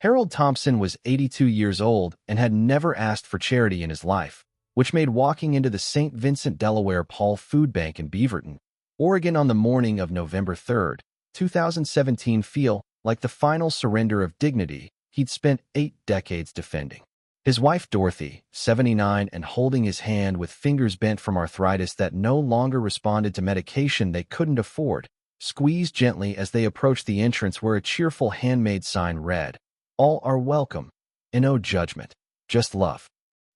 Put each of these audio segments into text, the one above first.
Harold Thompson was 82 years old and had never asked for charity in his life, which made walking into the St. Vincent, Delaware Paul Food Bank in Beaverton, Oregon on the morning of November 3, 2017 feel like the final surrender of dignity he'd spent 8 decades defending. His wife Dorothy, 79 and holding his hand with fingers bent from arthritis that no longer responded to medication they couldn't afford, squeezed gently as they approached the entrance where a cheerful handmade sign read, "All are welcome, and no judgment, just love."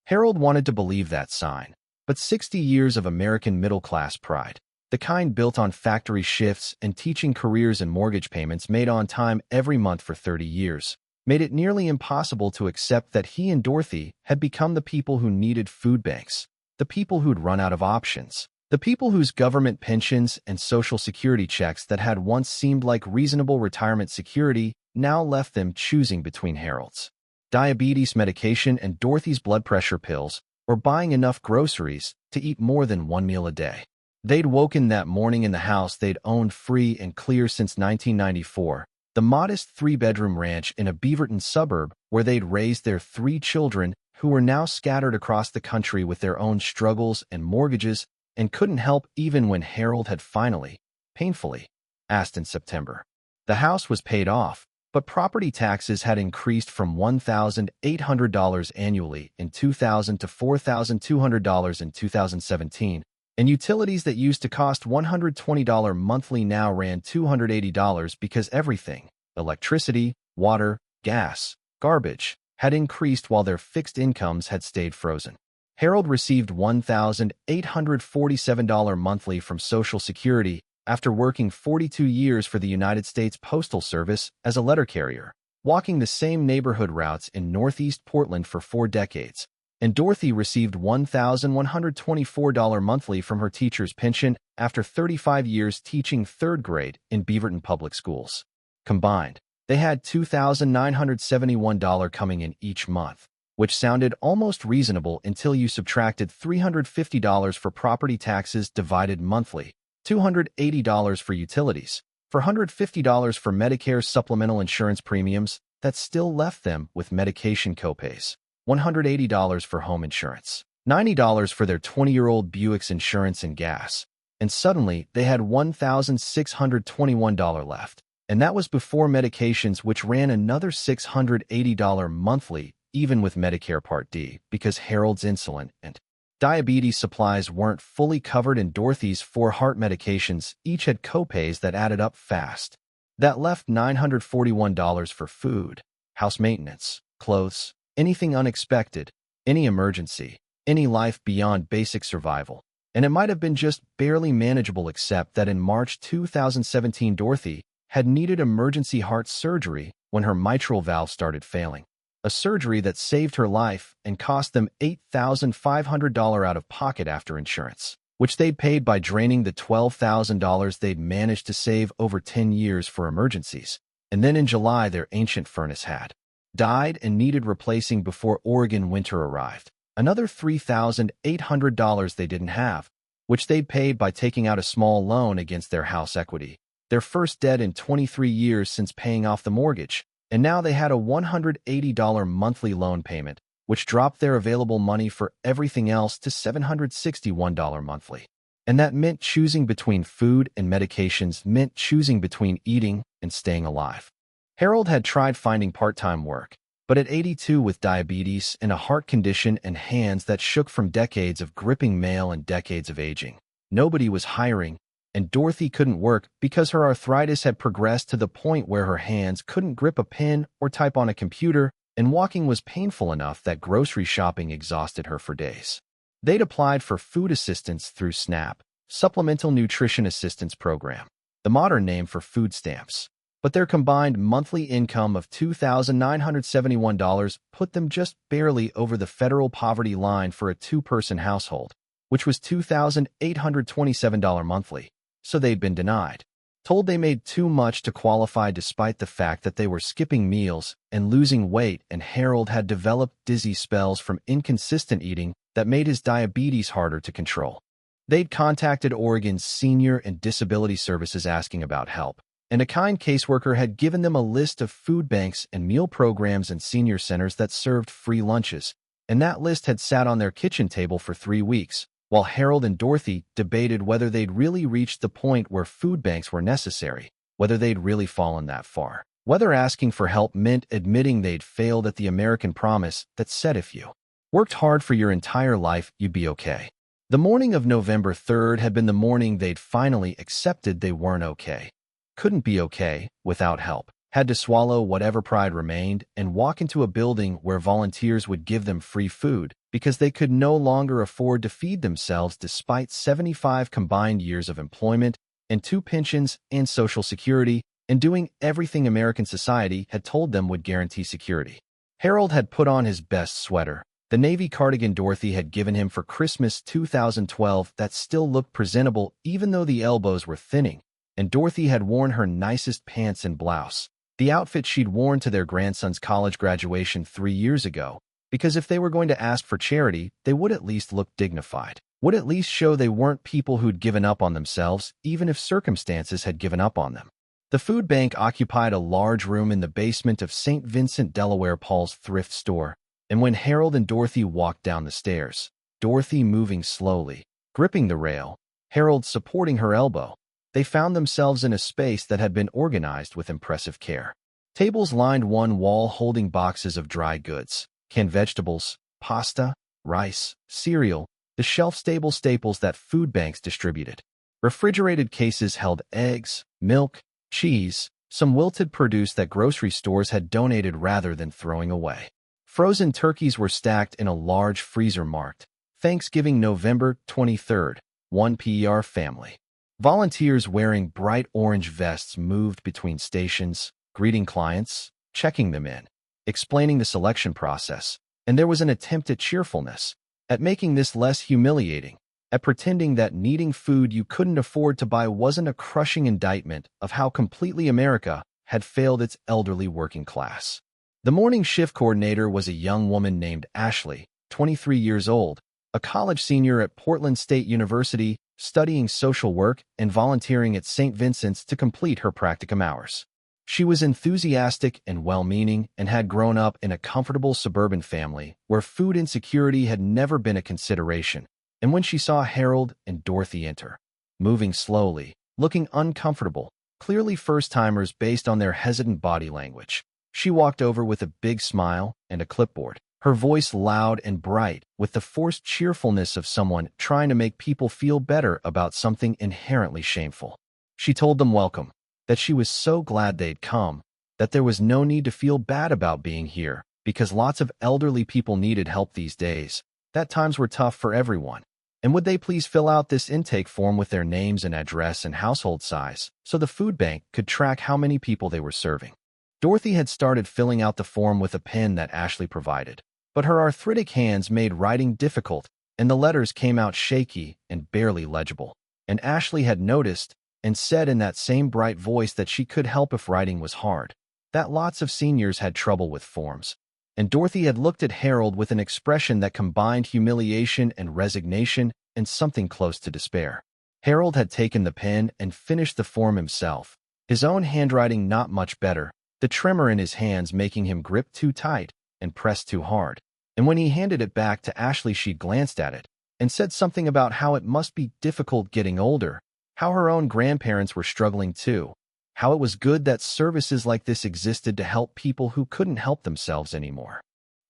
Harold wanted to believe that sign, but 60 years of American middle-class pride, the kind built on factory shifts and teaching careers and mortgage payments made on time every month for 30 years, made it nearly impossible to accept that he and Dorothy had become the people who needed food banks, the people who'd run out of options, the people whose government pensions and Social Security checks that had once seemed like reasonable retirement security now left them choosing between Harold's diabetes medication and Dorothy's blood pressure pills, or buying enough groceries to eat more than one meal a day. They'd woken that morning in the house they'd owned free and clear since 1994, the modest 3-bedroom ranch in a Beaverton suburb where they'd raised their 3 children who were now scattered across the country with their own struggles and mortgages and couldn't help even when Harold had finally, painfully, asked in September. The house was paid off, but property taxes had increased from $1,800 annually in 2000 to $4,200 in 2017, and utilities that used to cost $120 monthly now ran $280 because everything, electricity, water, gas, garbage, had increased while their fixed incomes had stayed frozen. Harold received $1,847 monthly from Social Security after working 42 years for the United States Postal Service as a letter carrier, walking the same neighborhood routes in Northeast Portland for 4 decades, and Dorothy received $1,124 monthly from her teacher's pension after 35 years teaching 3rd grade in Beaverton Public Schools. Combined, they had $2,971 coming in each month, which sounded almost reasonable until you subtracted $350 for property taxes divided monthly, $280 for utilities, $450 for Medicare supplemental insurance premiums that still left them with medication copays, $180 for home insurance, $90 for their 20-year-old Buick's insurance and gas, and suddenly they had $1,621 left, and that was before medications which ran another $680 monthly even with Medicare Part D because Harold's insulin and diabetes supplies weren't fully covered and Dorothy's 4 heart medications each had copays that added up fast. That left $941 for food, house maintenance, clothes, anything unexpected, any emergency, any life beyond basic survival. And it might have been just barely manageable except that in March 2017 Dorothy had needed emergency heart surgery when her mitral valve started failing. A surgery that saved her life and cost them $8,500 out of pocket after insurance, which they'd paid by draining the $12,000 they'd managed to save over 10 years for emergencies. And then in July, their ancient furnace had died and needed replacing before Oregon winter arrived. Another $3,800 they didn't have, which they'd paid by taking out a small loan against their house equity, their first debt in 23 years since paying off the mortgage. And now they had a $180 monthly loan payment, which dropped their available money for everything else to $761 monthly. And that meant choosing between food and medications meant choosing between eating and staying alive. Harold had tried finding part-time work, but at 82 with diabetes and a heart condition and hands that shook from decades of gripping mail and decades of aging, nobody was hiring, and Dorothy couldn't work because her arthritis had progressed to the point where her hands couldn't grip a pen or type on a computer, and walking was painful enough that grocery shopping exhausted her for days. They'd applied for food assistance through SNAP, Supplemental Nutrition Assistance Program, the modern name for food stamps, but their combined monthly income of $2,971 put them just barely over the federal poverty line for a 2-person household, which was $2,827 monthly. So they'd been denied, told they made too much to qualify despite the fact that they were skipping meals and losing weight, and Harold had developed dizzy spells from inconsistent eating that made his diabetes harder to control. They'd contacted Oregon's Senior and Disability Services asking about help, and a kind caseworker had given them a list of food banks and meal programs and senior centers that served free lunches, and that list had sat on their kitchen table for 3 weeks, while Harold and Dorothy debated whether they'd really reached the point where food banks were necessary, whether they'd really fallen that far, whether asking for help meant admitting they'd failed at the American promise that said if you worked hard for your entire life, you'd be okay. The morning of November 3rd had been the morning they'd finally accepted they weren't okay. Couldn't be okay without help. Had to swallow whatever pride remained and walk into a building where volunteers would give them free food because they could no longer afford to feed themselves despite 75 combined years of employment and 2 pensions and Social Security and doing everything American society had told them would guarantee security. Harold had put on his best sweater, the navy cardigan Dorothy had given him for Christmas 2012 that still looked presentable even though the elbows were thinning, and Dorothy had worn her nicest pants and blouse, the outfit she'd worn to their grandson's college graduation 3 years ago, because if they were going to ask for charity, they would at least look dignified, would at least show they weren't people who'd given up on themselves, even if circumstances had given up on them. The food bank occupied a large room in the basement of St. Vincent, Delaware Paul's thrift store, and when Harold and Dorothy walked down the stairs, Dorothy moving slowly, gripping the rail, Harold supporting her elbow, they found themselves in a space that had been organized with impressive care. Tables lined one wall holding boxes of dry goods, canned vegetables, pasta, rice, cereal, the shelf-stable staples that food banks distributed. Refrigerated cases held eggs, milk, cheese, some wilted produce that grocery stores had donated rather than throwing away. Frozen turkeys were stacked in a large freezer marked Thanksgiving November 23rd, 1 per family. Volunteers wearing bright orange vests moved between stations, greeting clients, checking them in, explaining the selection process, and there was an attempt at cheerfulness, at making this less humiliating, at pretending that needing food you couldn't afford to buy wasn't a crushing indictment of how completely America had failed its elderly working class. The morning shift coordinator was a young woman named Ashley, 23 years old, a college senior at Portland State University, studying social work and volunteering at St. Vincent's to complete her practicum hours. She was enthusiastic and well-meaning and had grown up in a comfortable suburban family where food insecurity had never been a consideration. And when she saw Harold and Dorothy enter, moving slowly, looking uncomfortable, clearly first-timers based on their hesitant body language, she walked over with a big smile and a clipboard, her voice loud and bright with the forced cheerfulness of someone trying to make people feel better about something inherently shameful. She told them welcome, that she was so glad they'd come, that there was no need to feel bad about being here because lots of elderly people needed help these days, that times were tough for everyone. And would they please fill out this intake form with their names and address and household size so the food bank could track how many people they were serving. Dorothy had started filling out the form with a pen that Ashley provided, but her arthritic hands made writing difficult and the letters came out shaky and barely legible. And Ashley had noticed and said in that same bright voice that she could help if writing was hard, that lots of seniors had trouble with forms. And Dorothy had looked at Harold with an expression that combined humiliation and resignation and something close to despair. Harold had taken the pen and finished the form himself, his own handwriting not much better, the tremor in his hands making him grip too tight and press too hard. And when he handed it back to Ashley, she glanced at it and said something about how it must be difficult getting older, how her own grandparents were struggling too, how it was good that services like this existed to help people who couldn't help themselves anymore.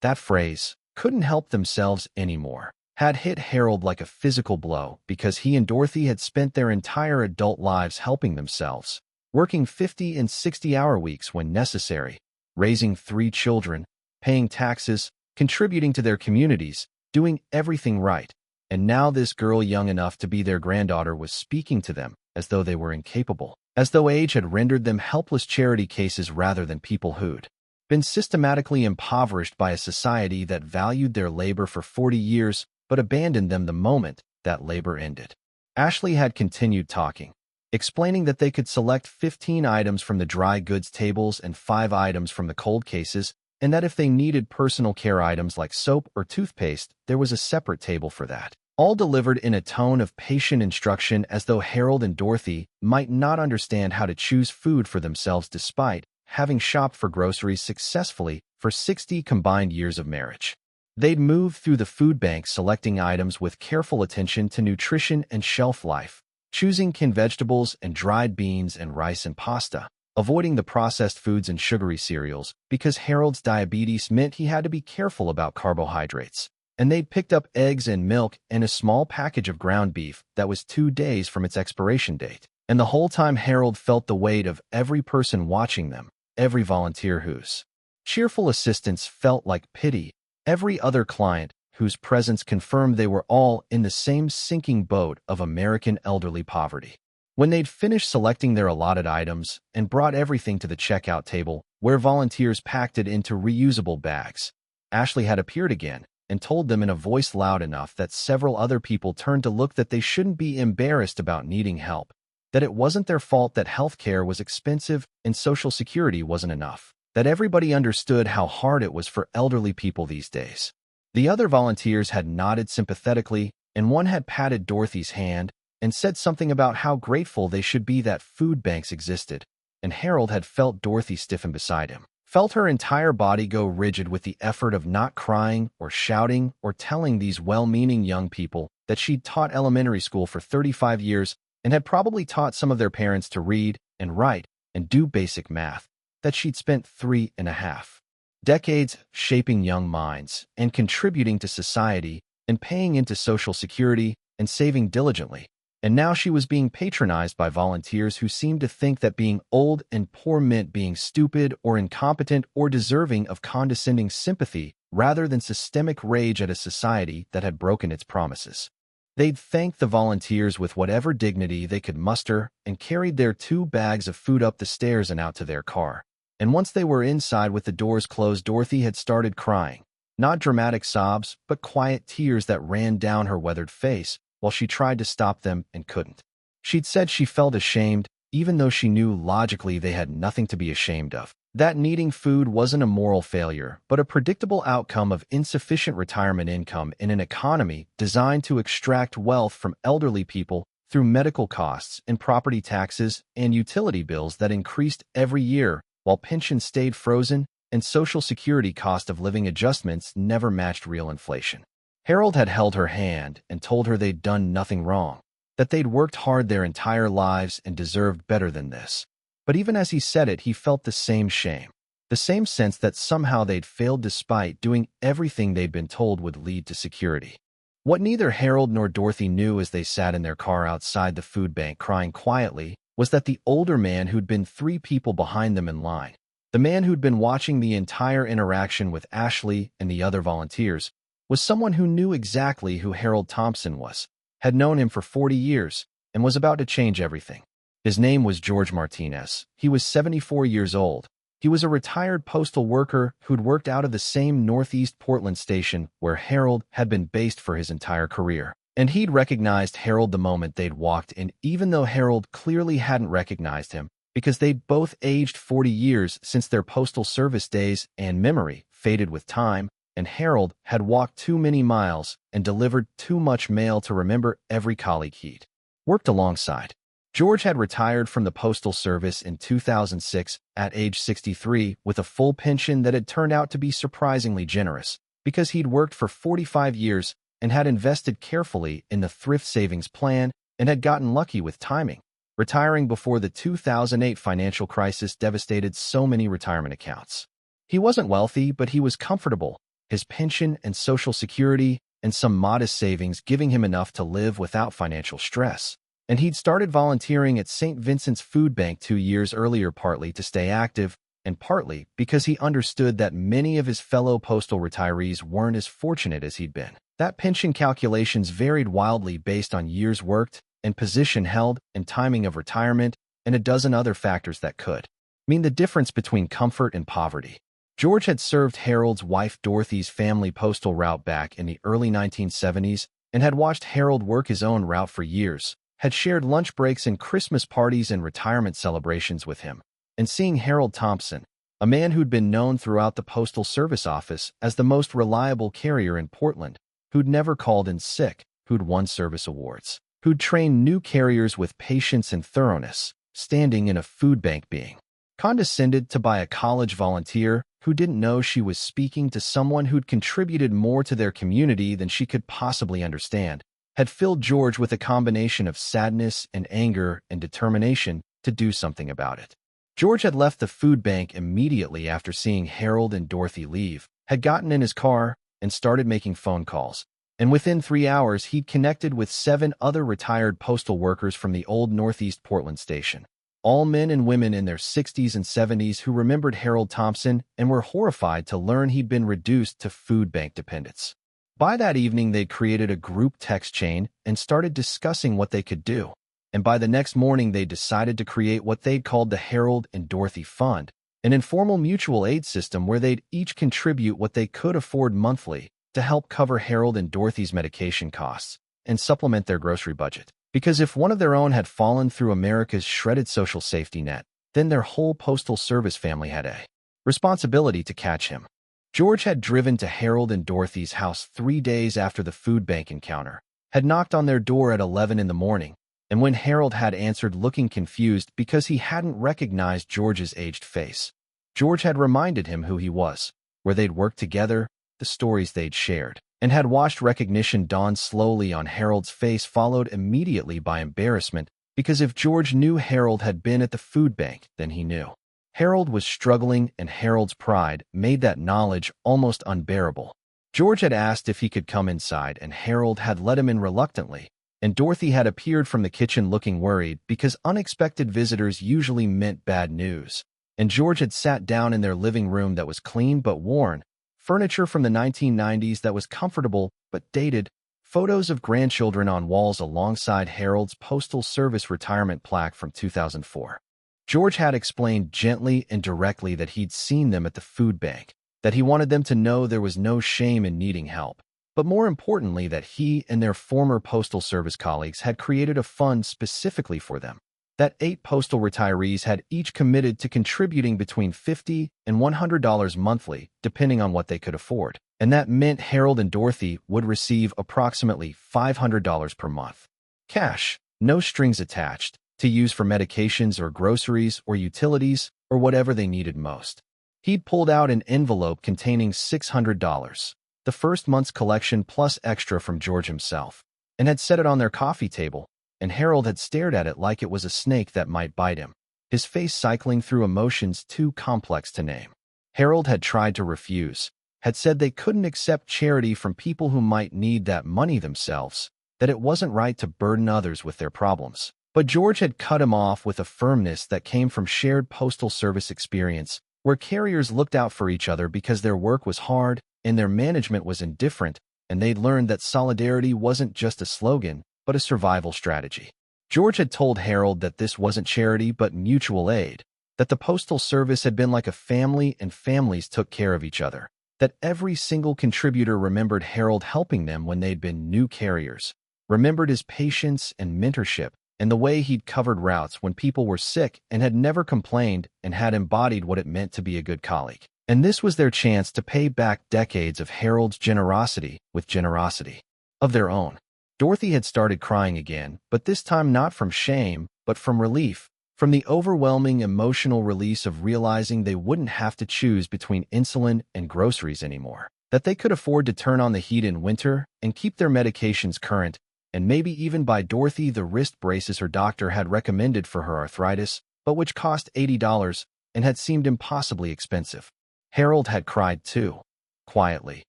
That phrase, couldn't help themselves anymore, had hit Harold like a physical blow because he and Dorothy had spent their entire adult lives helping themselves, working 50 and 60-hour weeks when necessary, raising 3 children, paying taxes, contributing to their communities, doing everything right. And now this girl young enough to be their granddaughter was speaking to them as though they were incapable, as though age had rendered them helpless charity cases rather than people who'd been systematically impoverished by a society that valued their labor for 40 years but abandoned them the moment that labor ended. Ashley had continued talking, explaining that they could select 15 items from the dry goods tables and 5 items from the cold cases, and that if they needed personal care items like soap or toothpaste, there was a separate table for that. all delivered in a tone of patient instruction as though Harold and Dorothy might not understand how to choose food for themselves despite having shopped for groceries successfully for 60 combined years of marriage. They'd moved through the food bank selecting items with careful attention to nutrition and shelf life, choosing canned vegetables and dried beans and rice and pasta, avoiding the processed foods and sugary cereals because Harold's diabetes meant he had to be careful about carbohydrates. And they'd picked up eggs and milk and a small package of ground beef that was 2 days from its expiration date. And the whole time Harold felt the weight of every person watching them, every volunteer whose cheerful assistance felt like pity, every other client whose presence confirmed they were all in the same sinking boat of American elderly poverty. When they'd finished selecting their allotted items and brought everything to the checkout table, where volunteers packed it into reusable bags, Ashley had appeared again and told them in a voice loud enough that several other people turned to look that they shouldn't be embarrassed about needing help, that it wasn't their fault that health care was expensive and Social Security wasn't enough, that everybody understood how hard it was for elderly people these days. The other volunteers had nodded sympathetically, and one had patted Dorothy's hand and said something about how grateful they should be that food banks existed, and Harold had felt Dorothy stiffen beside him, felt her entire body go rigid with the effort of not crying or shouting or telling these well-meaning young people that she'd taught elementary school for 35 years and had probably taught some of their parents to read and write and do basic math, that she'd spent 3.5 decades shaping young minds and contributing to society and paying into Social Security and saving diligently. And now she was being patronized by volunteers who seemed to think that being old and poor meant being stupid or incompetent or deserving of condescending sympathy rather than systemic rage at a society that had broken its promises. They'd thanked the volunteers with whatever dignity they could muster and carried their 2 bags of food up the stairs and out to their car. And once they were inside with the doors closed, Dorothy had started crying. Not dramatic sobs, but quiet tears that ran down her weathered face, while she tried to stop them and couldn't. She'd said she felt ashamed, even though she knew logically they had nothing to be ashamed of. That needing food wasn't a moral failure, but a predictable outcome of insufficient retirement income in an economy designed to extract wealth from elderly people through medical costs and property taxes and utility bills that increased every year, while pensions stayed frozen and Social Security cost of living adjustments never matched real inflation. Harold had held her hand and told her they'd done nothing wrong, that they'd worked hard their entire lives and deserved better than this. But even as he said it, he felt the same shame, the same sense that somehow they'd failed despite doing everything they'd been told would lead to security. What neither Harold nor Dorothy knew as they sat in their car outside the food bank crying quietly was that the older man who'd been 3 people behind them in line, the man who'd been watching the entire interaction with Ashley and the other volunteers, was someone who knew exactly who Harold Thompson was, had known him for 40 years, and was about to change everything. His name was George Martinez. He was 74 years old. He was a retired postal worker who'd worked out of the same Northeast Portland station where Harold had been based for his entire career. And he'd recognized Harold the moment they'd walked in, even though Harold clearly hadn't recognized him, because they'd both aged 40 years since their postal service days and memory faded with time, and Harold had walked too many miles and delivered too much mail to remember every colleague he'd worked alongside. George had retired from the Postal Service in 2006 at age 63 with a full pension that had turned out to be surprisingly generous because he'd worked for 45 years and had invested carefully in the thrift savings plan and had gotten lucky with timing, retiring before the 2008 financial crisis devastated so many retirement accounts. He wasn't wealthy, but he was comfortable, his pension and Social Security and some modest savings giving him enough to live without financial stress. And he'd started volunteering at St. Vincent's Food Bank 2 years earlier, partly to stay active and partly because he understood that many of his fellow postal retirees weren't as fortunate as he'd been. That pension calculations varied wildly based on years worked and position held and timing of retirement and a dozen other factors that could mean the difference between comfort and poverty. George had served Harold's wife Dorothy's family postal route back in the early 1970s and had watched Harold work his own route for years, had shared lunch breaks and Christmas parties and retirement celebrations with him. And seeing Harold Thompson, a man who'd been known throughout the Postal Service office as the most reliable carrier in Portland, who'd never called in sick, who'd won service awards, who'd trained new carriers with patience and thoroughness, standing in a food bank being condescended to by a college volunteer who didn't know she was speaking to someone who'd contributed more to their community than she could possibly understand, had filled George with a combination of sadness and anger and determination to do something about it. George had left the food bank immediately after seeing Harold and Dorothy leave, had gotten in his car, and started making phone calls. And within 3 hours, he'd connected with 7 other retired postal workers from the old Northeast Portland station. All men and women in their 60s and 70s who remembered Harold Thompson and were horrified to learn he'd been reduced to food bank dependence. By that evening, they'd created a group text chain and started discussing what they could do. And by the next morning, they decided to create what they'd called the Harold and Dorothy Fund, an informal mutual aid system where they'd each contribute what they could afford monthly to help cover Harold and Dorothy's medication costs and supplement their grocery budget. Because if one of their own had fallen through America's shredded social safety net, then their whole Postal Service family had a responsibility to catch him. George had driven to Harold and Dorothy's house 3 days after the food bank encounter, had knocked on their door at 11 in the morning, and when Harold had answered looking confused because he hadn't recognized George's aged face, George had reminded him who he was, where they'd worked together, the stories they'd shared, and had watched recognition dawn slowly on Harold's face, followed immediately by embarrassment, because if George knew Harold had been at the food bank, then he knew. Harold was struggling, and Harold's pride made that knowledge almost unbearable. George had asked if he could come inside, and Harold had let him in reluctantly, and Dorothy had appeared from the kitchen looking worried because unexpected visitors usually meant bad news. And George had sat down in their living room that was clean but worn, furniture from the 1990s that was comfortable but dated, photos of grandchildren on walls alongside Harold's Postal Service retirement plaque from 2004. George had explained gently and directly that he'd seen them at the food bank, that he wanted them to know there was no shame in needing help, but more importantly that he and their former Postal Service colleagues had created a fund specifically for them, that 8 postal retirees had each committed to contributing between $50 and $100 monthly, depending on what they could afford, and that meant Harold and Dorothy would receive approximately $500 per month. Cash, no strings attached, to use for medications or groceries or utilities or whatever they needed most. He'd pulled out an envelope containing $600, the first month's collection plus extra from George himself, and had set it on their coffee table, and Harold had stared at it like it was a snake that might bite him, his face cycling through emotions too complex to name. Harold had tried to refuse, had said they couldn't accept charity from people who might need that money themselves, that it wasn't right to burden others with their problems. But George had cut him off with a firmness that came from shared Postal Service experience, where carriers looked out for each other because their work was hard and their management was indifferent, and they'd learned that solidarity wasn't just a slogan, but a survival strategy. George had told Harold that this wasn't charity but mutual aid, that the Postal Service had been like a family and families took care of each other, that every single contributor remembered Harold helping them when they'd been new carriers, remembered his patience and mentorship, and the way he'd covered routes when people were sick and had never complained and had embodied what it meant to be a good colleague. And this was their chance to pay back decades of Harold's generosity with generosity of their own. Dorothy had started crying again, but this time not from shame, but from relief, from the overwhelming emotional release of realizing they wouldn't have to choose between insulin and groceries anymore, that they could afford to turn on the heat in winter and keep their medications current, and maybe even buy Dorothy the wrist braces her doctor had recommended for her arthritis, but which cost $80 and had seemed impossibly expensive. Harold had cried too, quietly,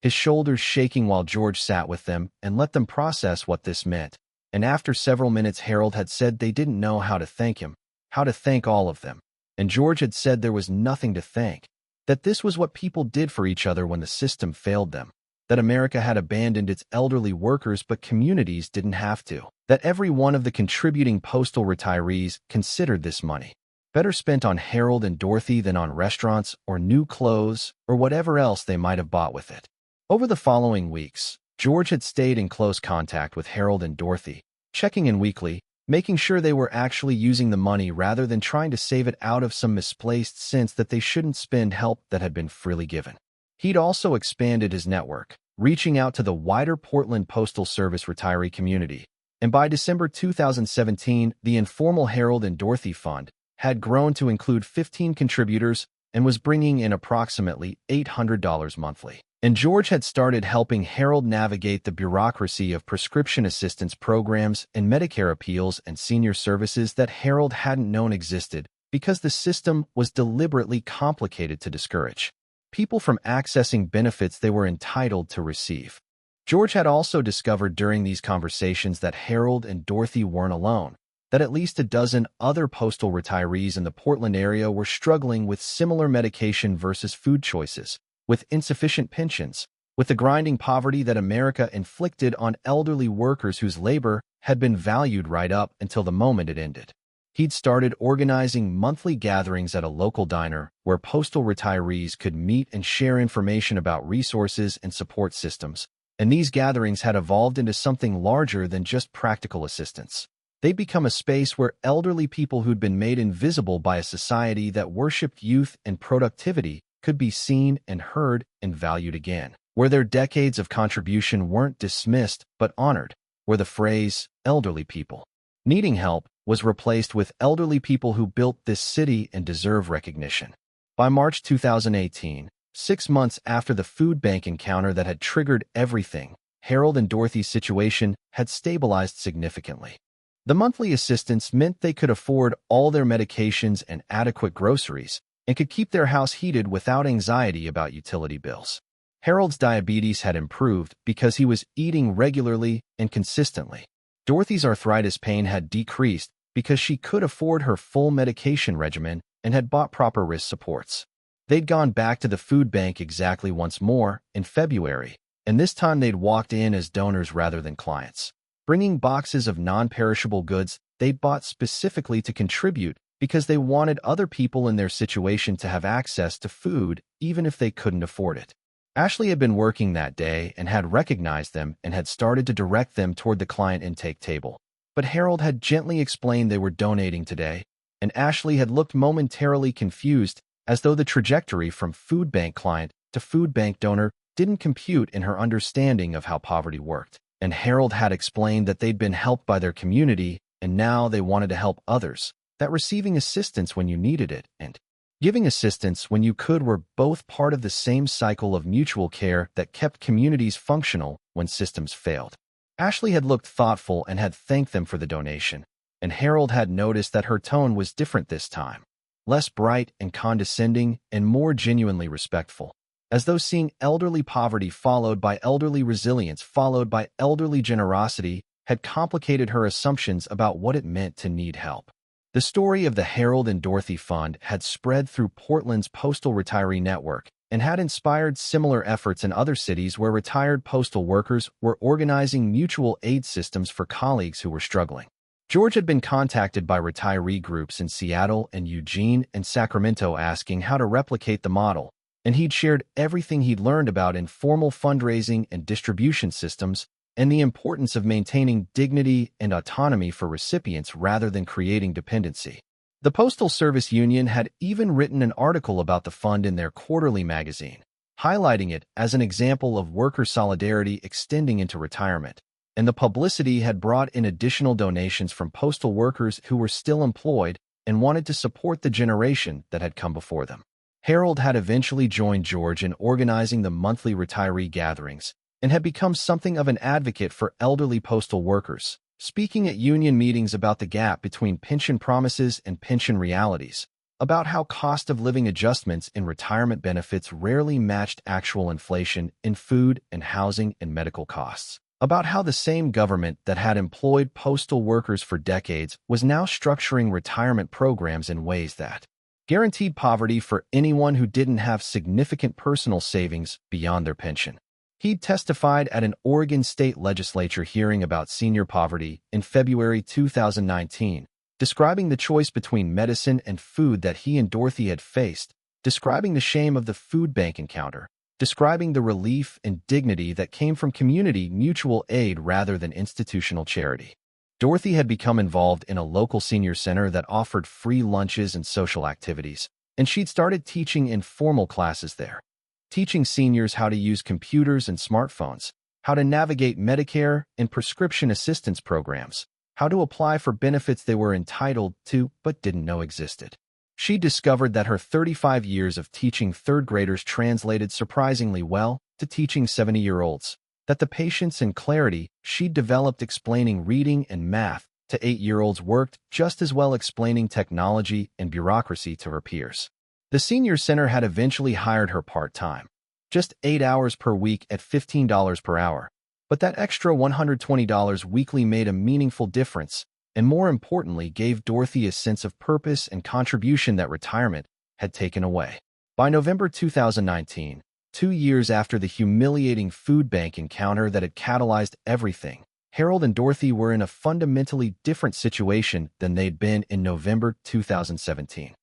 his shoulders shaking while George sat with them and let them process what this meant. And after several minutes, Harold had said they didn't know how to thank him, how to thank all of them. And George had said there was nothing to thank, that this was what people did for each other when the system failed them, that America had abandoned its elderly workers but communities didn't have to, that every one of the contributing postal retirees considered this money better spent on Harold and Dorothy than on restaurants or new clothes or whatever else they might have bought with it. Over the following weeks, George had stayed in close contact with Harold and Dorothy, checking in weekly, making sure they were actually using the money rather than trying to save it out of some misplaced sense that they shouldn't spend help that had been freely given. He'd also expanded his network, reaching out to the wider Portland Postal Service retiree community. And by December 2017, the informal Harold and Dorothy Fund had grown to include 15 contributors and was bringing in approximately $800 monthly. And George had started helping Harold navigate the bureaucracy of prescription assistance programs and Medicare appeals and senior services that Harold hadn't known existed because the system was deliberately complicated to discourage people from accessing benefits they were entitled to receive. George had also discovered during these conversations that Harold and Dorothy weren't alone, that at least a dozen other postal retirees in the Portland area were struggling with similar medication versus food choices, with insufficient pensions, with the grinding poverty that America inflicted on elderly workers whose labor had been valued right up until the moment it ended. He'd started organizing monthly gatherings at a local diner where postal retirees could meet and share information about resources and support systems, and these gatherings had evolved into something larger than just practical assistance. They'd become a space where elderly people who'd been made invisible by a society that worshipped youth and productivity could be seen and heard and valued again, where their decades of contribution weren't dismissed but honored, where the phrase, elderly people needing help, was replaced with elderly people who built this city and deserve recognition. By March 2018, 6 months after the food bank encounter that had triggered everything, Harold and Dorothy's situation had stabilized significantly. The monthly assistance meant they could afford all their medications and adequate groceries, and could keep their house heated without anxiety about utility bills. Harold's diabetes had improved because he was eating regularly and consistently. Dorothy's arthritis pain had decreased because she could afford her full medication regimen and had bought proper wrist supports. They'd gone back to the food bank exactly once more in February, and this time they'd walked in as donors rather than clients, bringing boxes of non-perishable goods they'd bought specifically to contribute because they wanted other people in their situation to have access to food even if they couldn't afford it. Ashley had been working that day and had recognized them and had started to direct them toward the client intake table. But Harold had gently explained they were donating today, and Ashley had looked momentarily confused, as though the trajectory from food bank client to food bank donor didn't compute in her understanding of how poverty worked. And Harold had explained that they'd been helped by their community, and now they wanted to help others, that receiving assistance when you needed it and giving assistance when you could were both part of the same cycle of mutual care that kept communities functional when systems failed. Ashley had looked thoughtful and had thanked them for the donation, and Harold had noticed that her tone was different this time, less bright and condescending and more genuinely respectful, as though seeing elderly poverty followed by elderly resilience followed by elderly generosity had complicated her assumptions about what it meant to need help. The story of the Harold and Dorothy Fund had spread through Portland's postal retiree network and had inspired similar efforts in other cities where retired postal workers were organizing mutual aid systems for colleagues who were struggling. George had been contacted by retiree groups in Seattle and Eugene and Sacramento asking how to replicate the model, and he'd shared everything he'd learned about informal fundraising and distribution systems and the importance of maintaining dignity and autonomy for recipients rather than creating dependency. The Postal Service Union had even written an article about the fund in their quarterly magazine, highlighting it as an example of worker solidarity extending into retirement, and the publicity had brought in additional donations from postal workers who were still employed and wanted to support the generation that had come before them. Harold had eventually joined George in organizing the monthly retiree gatherings, and had become something of an advocate for elderly postal workers, speaking at union meetings about the gap between pension promises and pension realities, about how cost of living adjustments in retirement benefits rarely matched actual inflation in food and housing and medical costs, about how the same government that had employed postal workers for decades was now structuring retirement programs in ways that guaranteed poverty for anyone who didn't have significant personal savings beyond their pension. He'd testified at an Oregon state legislature hearing about senior poverty in February 2019, describing the choice between medicine and food that he and Dorothy had faced, describing the shame of the food bank encounter, describing the relief and dignity that came from community mutual aid rather than institutional charity. Dorothy had become involved in a local senior center that offered free lunches and social activities, and she'd started teaching informal classes there. teaching seniors how to use computers and smartphones, how to navigate Medicare and prescription assistance programs, how to apply for benefits they were entitled to but didn't know existed. She discovered that her 35 years of teaching third graders translated surprisingly well to teaching 70-year-olds, that the patience and clarity she'd developed explaining reading and math to 8-year-olds worked just as well explaining technology and bureaucracy to her peers. The senior center had eventually hired her part-time, just 8 hours per week at $15 per hour, but that extra $120 weekly made a meaningful difference, and more importantly gave Dorothy a sense of purpose and contribution that retirement had taken away. By November 2019, 2 years after the humiliating food bank encounter that had catalyzed everything, Harold and Dorothy were in a fundamentally different situation than they'd been in November 2017.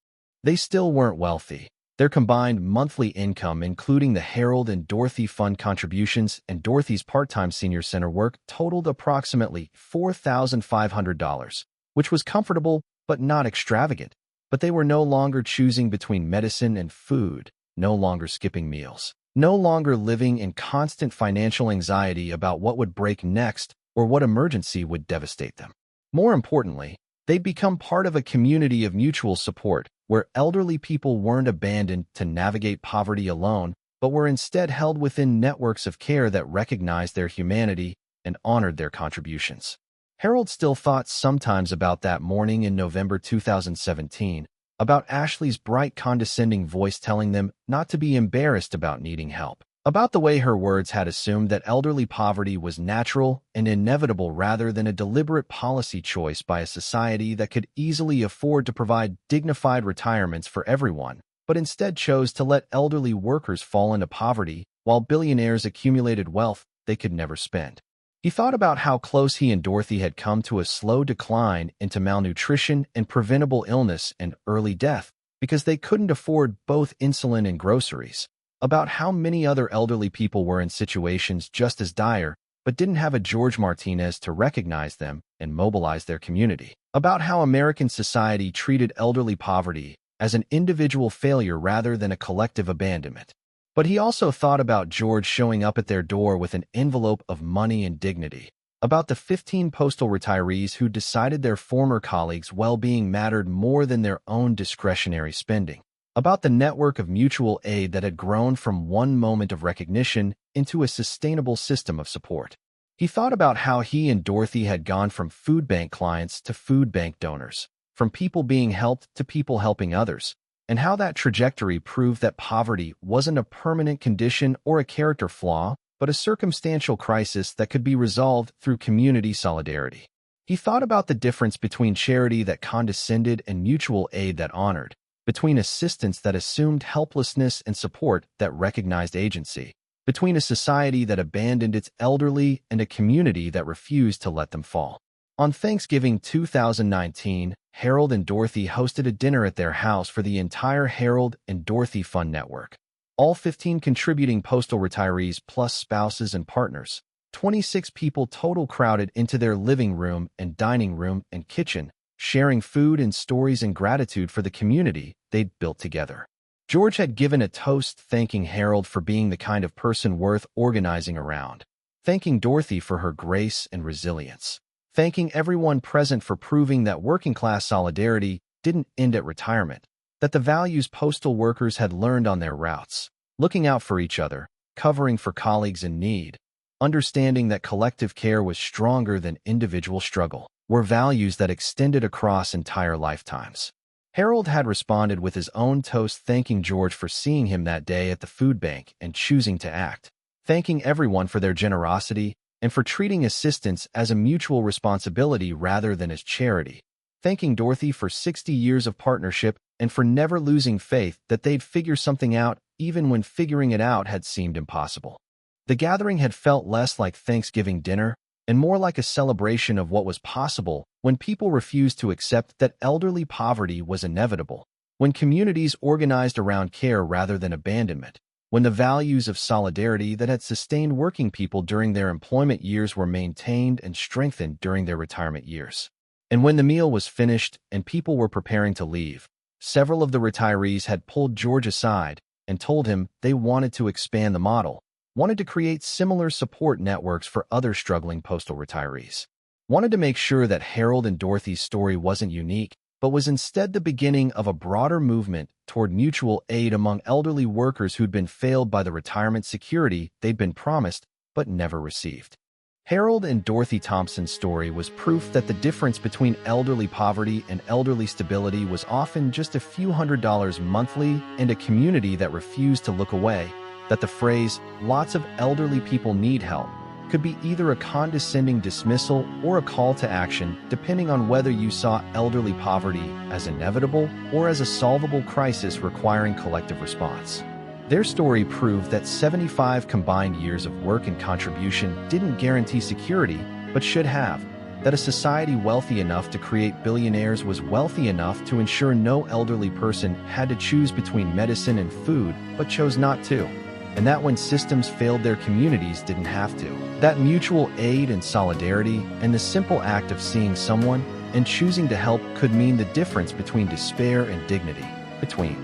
They still weren't wealthy. Their combined monthly income, including the Harold and Dorothy Fund contributions and Dorothy's part-time senior center work, totaled approximately $4,500, which was comfortable but not extravagant. But they were no longer choosing between medicine and food, no longer skipping meals, no longer living in constant financial anxiety about what would break next or what emergency would devastate them. More importantly, they'd become part of a community of mutual support, where elderly people weren't abandoned to navigate poverty alone, but were instead held within networks of care that recognized their humanity and honored their contributions. Harold still thought sometimes about that morning in November 2017, about Ashley's bright, condescending voice telling them not to be embarrassed about needing help, about the way her words had assumed that elderly poverty was natural and inevitable rather than a deliberate policy choice by a society that could easily afford to provide dignified retirements for everyone, but instead chose to let elderly workers fall into poverty while billionaires accumulated wealth they could never spend. He thought about how close he and Dorothy had come to a slow decline into malnutrition and preventable illness and early death because they couldn't afford both insulin and groceries, about how many other elderly people were in situations just as dire but didn't have a George Martinez to recognize them and mobilize their community, about how American society treated elderly poverty as an individual failure rather than a collective abandonment. But he also thought about George showing up at their door with an envelope of money and dignity, about the 15 postal retirees who decided their former colleagues' well-being mattered more than their own discretionary spending, about the network of mutual aid that had grown from one moment of recognition into a sustainable system of support. He thought about how he and Dorothy had gone from food bank clients to food bank donors, from people being helped to people helping others, and how that trajectory proved that poverty wasn't a permanent condition or a character flaw, but a circumstantial crisis that could be resolved through community solidarity. He thought about the difference between charity that condescended and mutual aid that honored, between assistance that assumed helplessness and support that recognized agency, between a society that abandoned its elderly and a community that refused to let them fall. On Thanksgiving 2019, Harold and Dorothy hosted a dinner at their house for the entire Harold and Dorothy Fund network. All 15 contributing postal retirees plus spouses and partners. 26 people total crowded into their living room and dining room and kitchen, sharing food and stories and gratitude for the community they'd built together. George had given a toast thanking Harold for being the kind of person worth organizing around, thanking Dorothy for her grace and resilience, thanking everyone present for proving that working-class solidarity didn't end at retirement, that the values postal workers had learned on their routes, looking out for each other, covering for colleagues in need, understanding that collective care was stronger than individual struggle, were values that extended across entire lifetimes. Harold had responded with his own toast thanking George for seeing him that day at the food bank and choosing to act, thanking everyone for their generosity and for treating assistance as a mutual responsibility rather than as charity, thanking Dorothy for 60 years of partnership and for never losing faith that they'd figure something out even when figuring it out had seemed impossible. The gathering had felt less like Thanksgiving dinner and more like a celebration of what was possible when people refused to accept that elderly poverty was inevitable, when communities organized around care rather than abandonment, when the values of solidarity that had sustained working people during their employment years were maintained and strengthened during their retirement years. And when the meal was finished and people were preparing to leave, several of the retirees had pulled George aside and told him they wanted to expand the model, wanted to create similar support networks for other struggling postal retirees, wanted to make sure that Harold and Dorothy's story wasn't unique, but was instead the beginning of a broader movement toward mutual aid among elderly workers who'd been failed by the retirement security they'd been promised but never received. Harold and Dorothy Thompson's story was proof that the difference between elderly poverty and elderly stability was often just a few $100s monthly and a community that refused to look away, that the phrase, "lots of elderly people need help," could be either a condescending dismissal or a call to action, depending on whether you saw elderly poverty as inevitable or as a solvable crisis requiring collective response. Their story proved that 75 combined years of work and contribution didn't guarantee security, but should have, that a society wealthy enough to create billionaires was wealthy enough to ensure no elderly person had to choose between medicine and food, but chose not to, and that when systems failed their communities didn't have to. That mutual aid and solidarity and the simple act of seeing someone and choosing to help could mean the difference between despair and dignity, between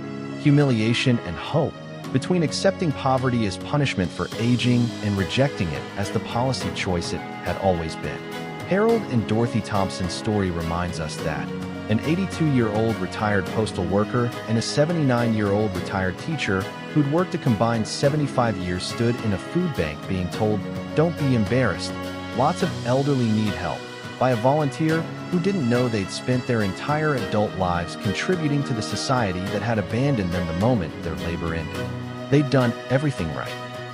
humiliation and hope, between accepting poverty as punishment for aging and rejecting it as the policy choice it had always been. Harold and Dorothy Thompson's story reminds us that an 82-year-old retired postal worker and a 79-year-old retired teacher who'd worked a combined 75 years stood in a food bank being told, "Don't be embarrassed. Lots of elderly need help," by a volunteer who didn't know they'd spent their entire adult lives contributing to the society that had abandoned them the moment their labor ended. They'd done everything right.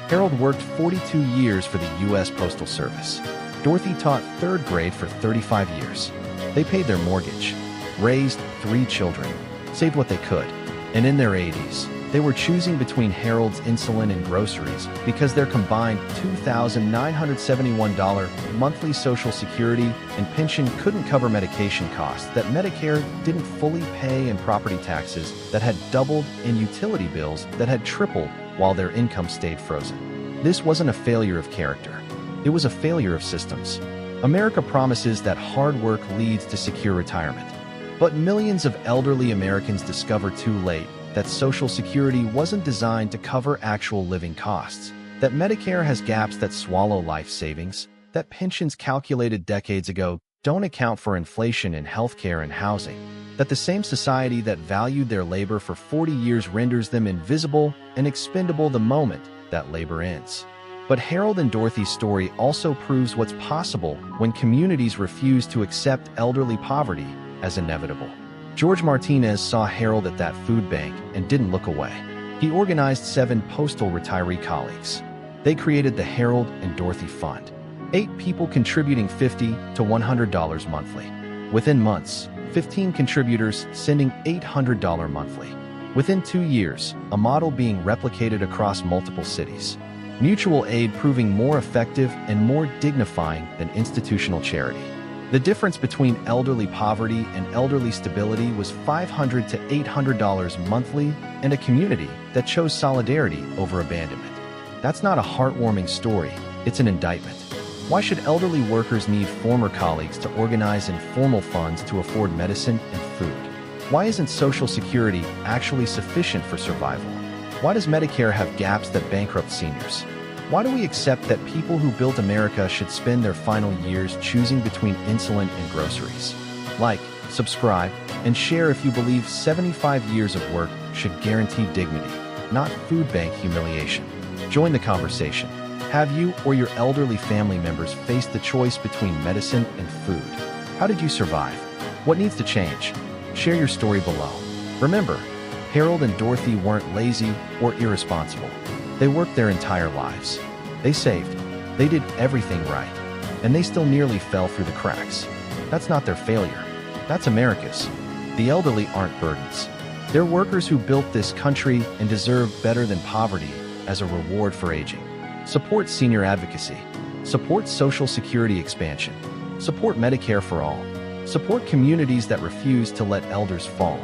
Harold worked 42 years for the U.S. Postal Service. Dorothy taught third grade for 35 years. They paid their mortgage, raised 3 children, saved what they could, and in their 80s, they were choosing between Harold's Insulin and Groceries because their combined $2,971 monthly Social Security and pension couldn't cover medication costs, that Medicare didn't fully pay, and property taxes that had doubled, and utility bills that had tripled while their income stayed frozen. This wasn't a failure of character. It was a failure of systems. America promises that hard work leads to secure retirement. But millions of elderly Americans discover too late that Social Security wasn't designed to cover actual living costs, that Medicare has gaps that swallow life savings, that pensions calculated decades ago don't account for inflation in healthcare and housing, that the same society that valued their labor for 40 years renders them invisible and expendable the moment that labor ends. But Harold and Dorothy's story also proves what's possible when communities refuse to accept elderly poverty as inevitable. George Martinez saw Harold at that food bank and didn't look away. He organized 7 postal retiree colleagues. They created the Harold and Dorothy Fund, 8 people contributing $50 to $100 monthly. Within months, 15 contributors sending $800 monthly. Within 2 years, a model being replicated across multiple cities. Mutual aid proving more effective and more dignifying than institutional charity. The difference between elderly poverty and elderly stability was $500 to $800 monthly, and a community that chose solidarity over abandonment. That's not a heartwarming story, it's an indictment. Why should elderly workers need former colleagues to organize informal funds to afford medicine and food? Why isn't Social Security actually sufficient for survival? Why does Medicare have gaps that bankrupt seniors? Why do we accept that people who built America should spend their final years choosing between insulin and groceries? Like, subscribe, and share if you believe 75 years of work should guarantee dignity, not food bank humiliation. Join the conversation. Have you or your elderly family members faced the choice between medicine and food? How did you survive? What needs to change? Share your story below. Remember, Harold and Dorothy weren't lazy or irresponsible. They worked their entire lives. They saved. They did everything right. And they still nearly fell through the cracks. That's not their failure. That's America's. The elderly aren't burdens. They're workers who built this country and deserve better than poverty as a reward for aging. Support senior advocacy. Support Social Security expansion. Support Medicare for all. Support communities that refuse to let elders fall.